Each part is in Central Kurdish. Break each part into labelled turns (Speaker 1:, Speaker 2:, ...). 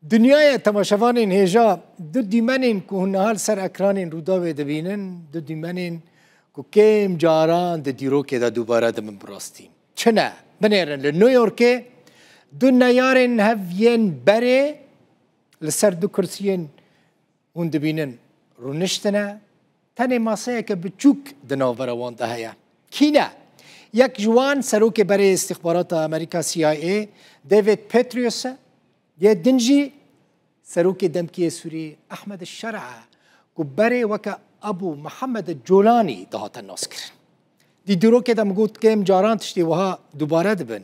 Speaker 1: دنیای تماشاوانین هجا دو دیمنین که هنهال سر اکرانین روداوی دبینن دو دیمنین که کم جاران ده دیروکه دا دوباره دمن براستیم چنه بنیرن لنیویورکه دو نیارن هفین بره لسر دو کرسیین هون دبینن رونشتنه تنه ماسه که بچوک دناوره وان ده هیا کینه یک جوان سروک برای استخبارات امریکا CIA دیوید پتریوس یه دنجی سروک دمکی سوری احمد الشرع که برای وکا ابو محمد جولانی دهات الناس کرن دی دروک دم گوت کم جاران تشتی وها دوباره دبن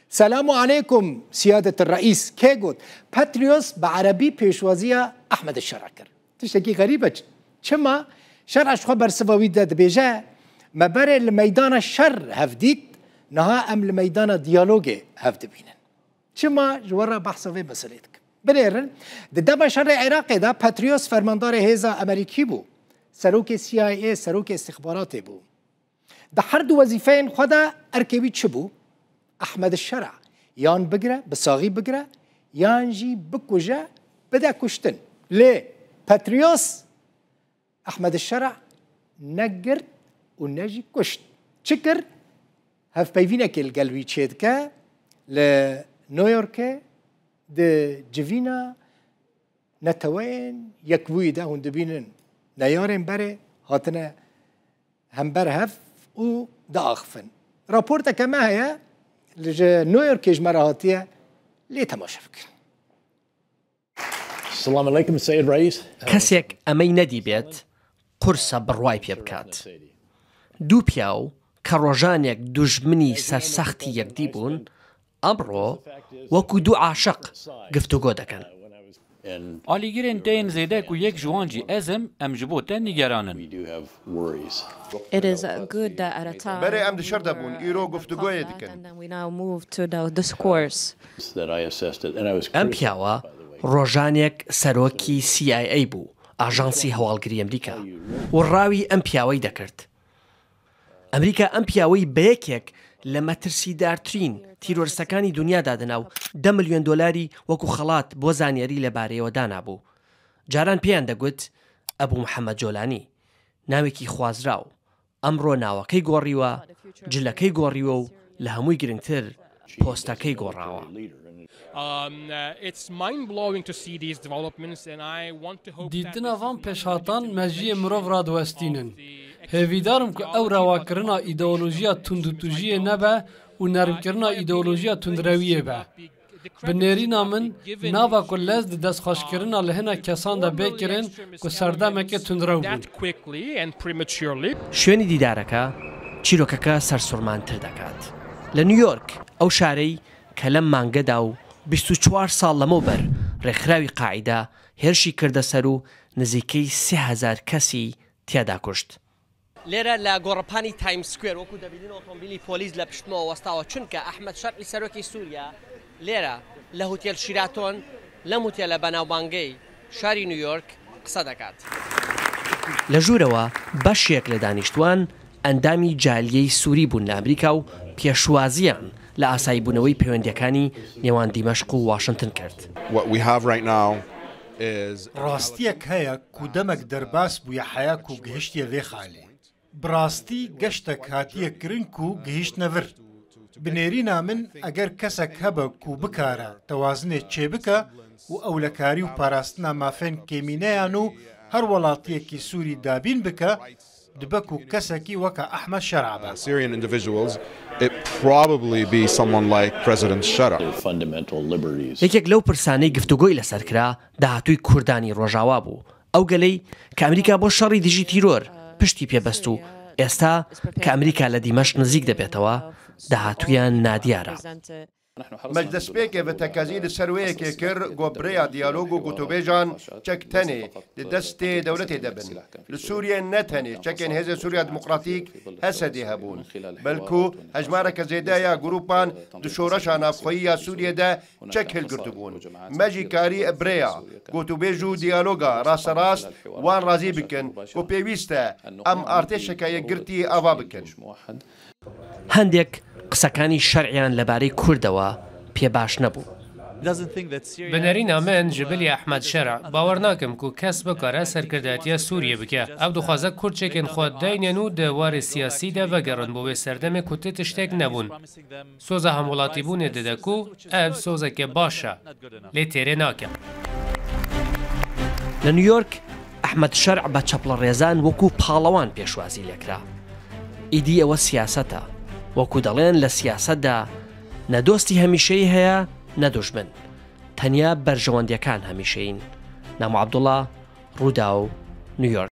Speaker 1: سلام علیکم سیادة الرئیس که گوت پتریوس بعربی پیشوازی احمد الشرع کرد تشتکی غریبه چما شرعش خبر سواوی داد بیجه ما بره لميدان الشر هفديت نها ام لميدان ديالوجي هفد بينن شما جورا بحث في مسألتك بنيرن دبا شر العراقي دا باتريوس فرماندار هيزا امريكي بو سروك CIA سروك استخباراتي بو دا حرد وظيفين خدا اركبي تشبو احمد الشرع يان بقرا بصاغي بقرا يان جي بكوجا بدا كشتن ليه باتريوس احمد الشرع نقر ونجي كشت شكر هف بيفينا كل قلبي تشيدكا لنيويورك د جفينا نتوين يكوي ده هون دبينن نيارن بري هاتنا هم برهف و دا اخفن رابورتا كما هي نيويورك جمرة هاتية ليه تماشا فكر
Speaker 2: السلام عليكم السيد الرئيس
Speaker 3: كسيك أمي ندي بيت قرصة برواي بيبكات دوو پیاو کە ڕۆژانێک دوژمنی سەرسەختی یەکدی بوون ئەمڕۆ وەکو دوو عاشق گفتوگۆ دەکەن
Speaker 4: ئالیگرên tên zêde ku yek ji wan jî ezim em ji bo te nîgeranin.
Speaker 5: It is good that at a time
Speaker 6: برای ام دشار دبون ایرو گفتگوی دیکن.
Speaker 5: and then we now move to the discourse.
Speaker 3: ئەم پیاوە ڕۆژانێک سەرۆکی CIA بوو ئاژانسی هەواڵگری ئەمریکا و ڕاوی ئەم پیاوەی دەکرد ئەمریکا ئەم پیاوەی بەیەکێک لە مەترسیدارترین تیرۆرستەکانی دنیادا دەنا و 10 ملیۆن دۆلاری وەکو خەڵات بۆ زانیاری لەبارەیەوە دانابوو جاران پێیان دەگوت ئەبوو محەممەد جۆلانی ناوێکی خوازراو ئەمڕۆ ناوەکەی گۆڕیوە جلەکەی گۆڕیوە و لە هەمووی گرنگتر پۆستەکەی گۆڕاوە
Speaker 7: دیدنا van پێشهاتان مەژیە مرۆڤ ڕادوەستینن هێویدارم کە ئەو ڕاواکردنا ئیدەۆلۆژیا توندوتوژیە نەبە و نەرمکردنا ئیدەۆلۆژیا توندرەویە بە بنێرینا من ناوا کو لەز دەستخۆشکردنا لە هێنا کەساندا بێکردن کو سەردەمێکە توندرەو بوون
Speaker 3: شوێنی دیدارەکە چیرۆکەکە سەرسوڕمانتر دەکات لە نیویۆرک ئەو شارەی کە لەم مانگەدا و 24 ساڵ لەمەوبەر ڕێکخراوی قاعیدا هێرشی کردە سەر و نزیکەی 3000 کەسی تیادا کوشت
Speaker 8: لێرە لە گۆڕپانی تایم سکوێر وەکو دەبینین ئۆتۆمبیلی پۆلیس لە پشتمەوە وەستاوە چونکە ئەحمەد شەرعی سەرۆکی سووریا لێرە لە هوتێل شیراتۆن لەم هوتێلە بەناوبانگەی شاری نیویۆرک قسە دەکات
Speaker 3: لە ژوورەوە بەشێک لە دانیشتوان ئەندامی جالیەی سووری بوون لە ئەمریکا و پێشوازیان لە ئاساییبوونەوەی پەیوەندیەکانی نێوان دیمەشق و واشنگتن کرد
Speaker 9: ڕاستیەک هەیە کودەمەک دەرباس بووە حەیاک و گەهشتیە لێ خاڵێ بڕاستی گەشتە کاتیە کرنک و گەهشت نەڤر بنێرینا من ئەگەر کەسێک هەبە و بکارە تەوازنێت چێ بکە و ئەولەکاری و پاراستنا مافێن کێمینەیان و هەر وڵاتیەکی سووری دابین بکە دبەک و کەسێکی وەکە ئەحمەد شەرع بە
Speaker 3: یەکێک لەو پرسانەی گفتوگۆی لەسەر کرا داهاتووی کوردانی ڕۆژاوا بوو ئەو گەلەی کە ئەمریکا بۆ شەڕی دژی تیرۆر پشتی پێبەست و ئێستا کە ئەمریکا لە دیمەشق نزیک دەبێتەوە داهاتوویان نادیارە
Speaker 6: مجلس بێکێ بە تەکەزی لە سەروەیەکێ کرد گۆبرەیە دیالۆگ و گوتوبێژان چەک تەنێ لە دەستێ دەولەتێ دەبن لە سووریە نەتەنێ چەکێن هێزە سووریا دموقراتیک هەسەدێ هەبوون بەلکو هەژمارەکە زێدایە گروپان دشۆرەشان نافخۆییە سووریەدا چەک هێلگرتو بوون مەژی کاری ئەبرەیە گوتوبێژ و دیالۆگە ڕاستەڕاست وان ڕازی بکەن و پێویستە ئەم ئارتێشەکە یەکگرتی ئاوا بکەن
Speaker 3: هەندێک قسەکانی شەرعیان لەبارەی کوردەوە پێ باش نەبوو
Speaker 2: بنەرینە من جبلی ئەحمەد شەرع باوەڕ ناکەم و کەس بکارە سەرکردایەتیە سووریە بکە ئەو دخوازە کورچێکن خۆ داینێن و دەوارێ سیاسیدا بەگەڕن بۆ وێ سەردەمێک و تت شتێک نەبوون سۆزە هەموڵاتی بوونێ دەدەک و ئەv سۆزێکە باشە لێ تێرێ ناکە.
Speaker 3: لە نیویۆرک ئەحمەد شەرع بە چەپڵە ڕێزان وەکو پاڵەوان پێشوازی لێکرا. ئیدی ئەوە سیاسەتە وەکو دەڵێن لە سیاسەتدا نەدۆستی هەمیشەی هەیە نەدوژمن تەنیا بەرژەوەندیەکان هەمیشەین. نامۆ عەبدوڵڵا ڕوودا و نیویۆرک.